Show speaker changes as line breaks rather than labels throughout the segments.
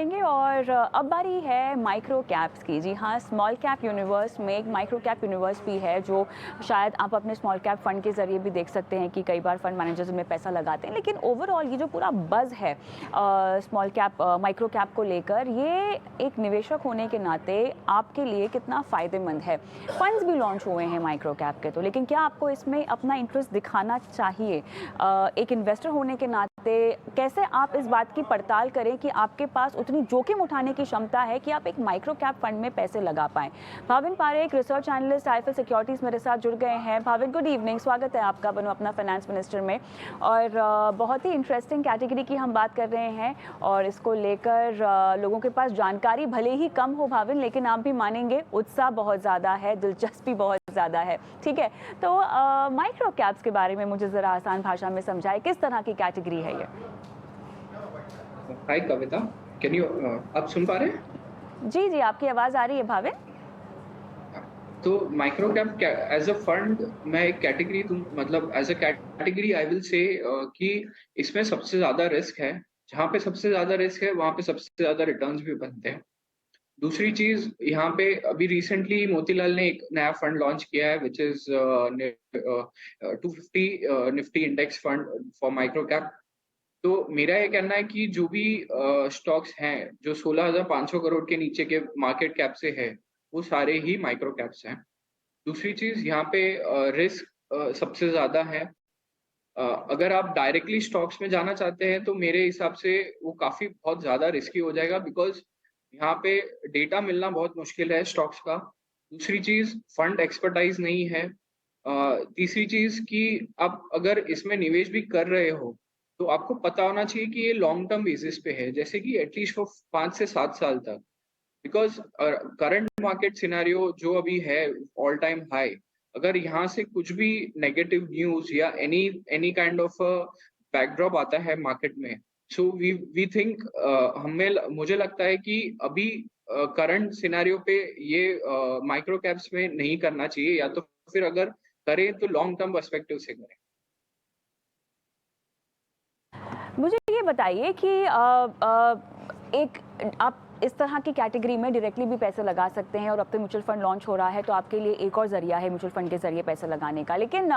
जाएंगे और अब बारी है माइक्रो कैप्स की। जी हाँ, स्मॉल कैप यूनिवर्स में एक माइक्रो कैप यूनिवर्स भी है जो शायद आप अपने स्मॉल कैप फंड के ज़रिए भी देख सकते हैं कि कई बार फंड मैनेजर्स में पैसा लगाते हैं। लेकिन ओवरऑल ये जो पूरा बज़ है स्मॉल कैप माइक्रो कैप को लेकर, ये एक निवेशक होने के नाते आपके लिए कितना फ़ायदेमंद है। फंड्स भी लॉन्च हुए हैं माइक्रो कैप के, तो लेकिन क्या आपको इसमें अपना इंटरेस्ट दिखाना चाहिए? एक इन्वेस्टर होने के नाते कैसे आप इस बात की पड़ताल करें कि आपके पास उतनी जोखिम उठाने की क्षमता है कि आप एक माइक्रो कैप फंड में पैसे लगा पाएं? Bhavin Parekh, research analyst IFL securities मेरे साथ जुड़ गए हैं। भाविन, गुड इवनिंग, स्वागत है आपका बनो अपना फाइनेंस मिनिस्टर में। और बहुत ही इंटरेस्टिंग कैटेगरी की हम बात कर रहे हैं और इसको लेकर लोगों के पास जानकारी भले ही कम हो भाविन, लेकिन आप भी मानेंगे उत्साह बहुत ज़्यादा है, दिलचस्पी बहुत ज़्यादा है। ठीक है, तो माइक्रो कैप्स के बारे में मुझे ज़रा आसान भाषा में समझाएं, किस तरह की कैटेगरी है ये?
हाय कविता, कैन यू आप सुन पा रहे हैं?
जी जी, आपकी आवाज़ आ रही है भाविन।
तो micro cap as a fund मैं एक कैटेगरी मतलब as a category I will say कि इसमें सबसे ज्यादा रिस्क है। जहाँ पे सबसे ज्यादा रिस्क है वहां पे सबसे ज्यादा रिटर्न्स भी बनते हैं। दूसरी चीज, यहाँ पे अभी रिसेंटली मोतीलाल ने एक नया फंड लॉन्च किया है which is 250 Nifty index fund for micro cap. तो मेरा ये कहना है कि जो भी स्टॉक्स हैं जो 16,500 करोड़ के नीचे के मार्केट कैप से है, वो सारे ही माइक्रो कैप्स हैं। दूसरी चीज, यहाँ पे रिस्क सबसे ज्यादा है। अगर आप डायरेक्टली स्टॉक्स में जाना चाहते हैं तो मेरे हिसाब से वो काफी बहुत ज्यादा रिस्की हो जाएगा, बिकॉज यहाँ पे डेटा मिलना बहुत मुश्किल है स्टॉक्स का। दूसरी चीज, फंड एक्सपर्टाइज नहीं है। तीसरी चीज कि आप अगर इसमें निवेश भी कर रहे हो तो आपको पता होना चाहिए कि ये लॉन्ग टर्म बेसिस पे है, जैसे कि एटलीस्ट फॉर 5 से 7 साल तक। बिकॉज करंट मार्केट सिनेरियो जो अभी है ऑल टाइम हाई, अगर यहाँ से कुछ भी नेगेटिव न्यूज या any any kind of backdrop आता है मार्केट में, सो वी थिंक हमें मुझे लगता है कि अभी करंट सिनेरियो पे ये माइक्रो कैप्स में नहीं करना चाहिए, या तो फिर अगर करें तो लॉन्ग टर्म पर्सपेक्टिव से करें।
मुझे ये बताइए कि एक आप इस तरह की कैटेगरी में डायरेक्टली भी पैसे लगा सकते हैं और अब तो म्यूचुअल फंड लॉन्च हो रहा है, तो आपके लिए एक और ज़रिया है म्यूचुअल फंड के ज़रिए पैसे लगाने का। लेकिन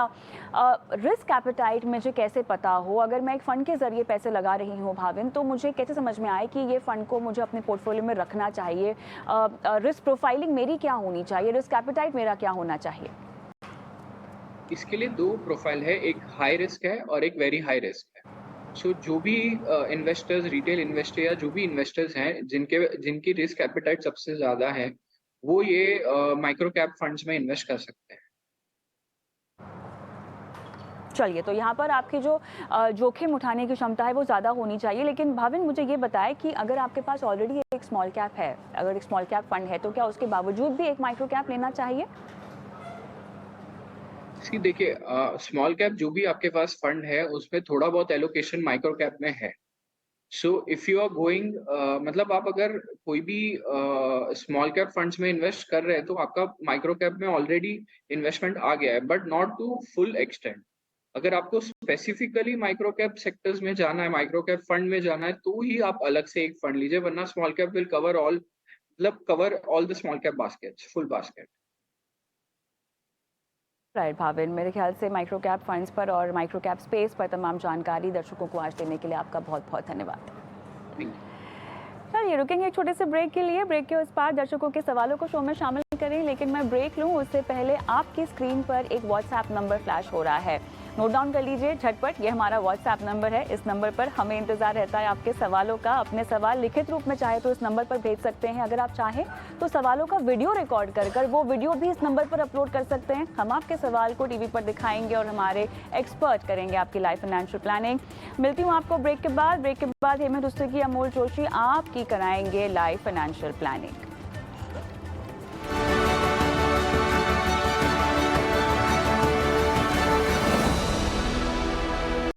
रिस्क एपेटाइट मुझे कैसे पता हो? अगर मैं एक फ़ंड के ज़रिए पैसे लगा रही हूँ भाविन, तो मुझे कैसे समझ में आए कि ये फ़ंड को मुझे अपने पोर्टफोलियो में रखना चाहिए? रिस्क प्रोफाइलिंग मेरी क्या होनी चाहिए? रिस्क एपेटाइट मेरा क्या होना चाहिए?
इसके लिए दो प्रोफाइल है, एक हाई रिस्क है और एक वेरी हाई रिस्क है। सो जो भी इन्वेस्टर्स, रिटेल इन्वेस्टर या जो भी इन्वेस्टर्स हैं जिनकी रिस्क एपेटाइट सबसे ज्यादा है, वो ये माइक्रो कैप फंड्स में इन्वेस्ट कर सकते हैं।
चलिए, तो यहाँ पर आपकी जो जोखिम उठाने की क्षमता है वो ज़्यादा होनी चाहिए। लेकिन भाविन, मुझे ये बताएं कि अगर आपके पास ऑलरेडी एक स्मॉल कैप है, अगर एक स्मॉल कैप फंड है, तो क्या उसके बावजूद भी एक माइक्रो कैप लेना चाहिए?
सी देखिए, स्मॉल कैप जो भी आपके पास फंड है उसमें थोड़ा बहुत एलोकेशन माइक्रो कैप में है। So if you are going, मतलब आप अगर कोई भी स्मॉल कैप फंड्स में इन्वेस्ट कर रहे हैं तो आपका माइक्रो कैप में ऑलरेडी इन्वेस्टमेंट आ गया है, but not to full extent. अगर आपको स्पेसिफिकली माइक्रो कैप सेक्टर्स में जाना है, माइक्रो कैप फंड में जाना है, तो ही आप अलग से एक फंड लीजिए, वरना small cap will cover all, मतलब cover all the small cap baskets, full basket.
Right Bhavin, मेरे ख्याल से माइक्रो कैप फंड्स पर और माइक्रो कैप स्पेस पर तमाम जानकारी दर्शकों को आज देने के लिए आपका बहुत बहुत धन्यवाद। चलिए, रुकेंगे एक छोटे से ब्रेक के लिए। ब्रेक के उस पार दर्शकों के सवालों को शो में शामिल करें, लेकिन मैं ब्रेक लूं उससे पहले आपकी स्क्रीन पर एक व्हाट्सएप नंबर फ्लैश हो रहा है, नोट डाउन कर लीजिए झटपट। ये हमारा व्हाट्सएप नंबर है। इस नंबर पर हमें इंतजार रहता है आपके सवालों का। अपने सवाल लिखित रूप में चाहे तो इस नंबर पर भेज सकते हैं। अगर आप चाहें तो सवालों का वीडियो रिकॉर्ड कर वो वीडियो भी इस नंबर पर अपलोड कर सकते हैं। हम आपके सवाल को टीवी पर दिखाएंगे और हमारे एक्सपर्ट करेंगे आपकी लाइफ फाइनेंशियल प्लानिंग। मिलती हूँ आपको ब्रेक के बाद। ब्रेक के बाद हेमंत रुस्तगी, अमोल जोशी आपकी कराएंगे लाइफ फाइनेंशियल प्लानिंग।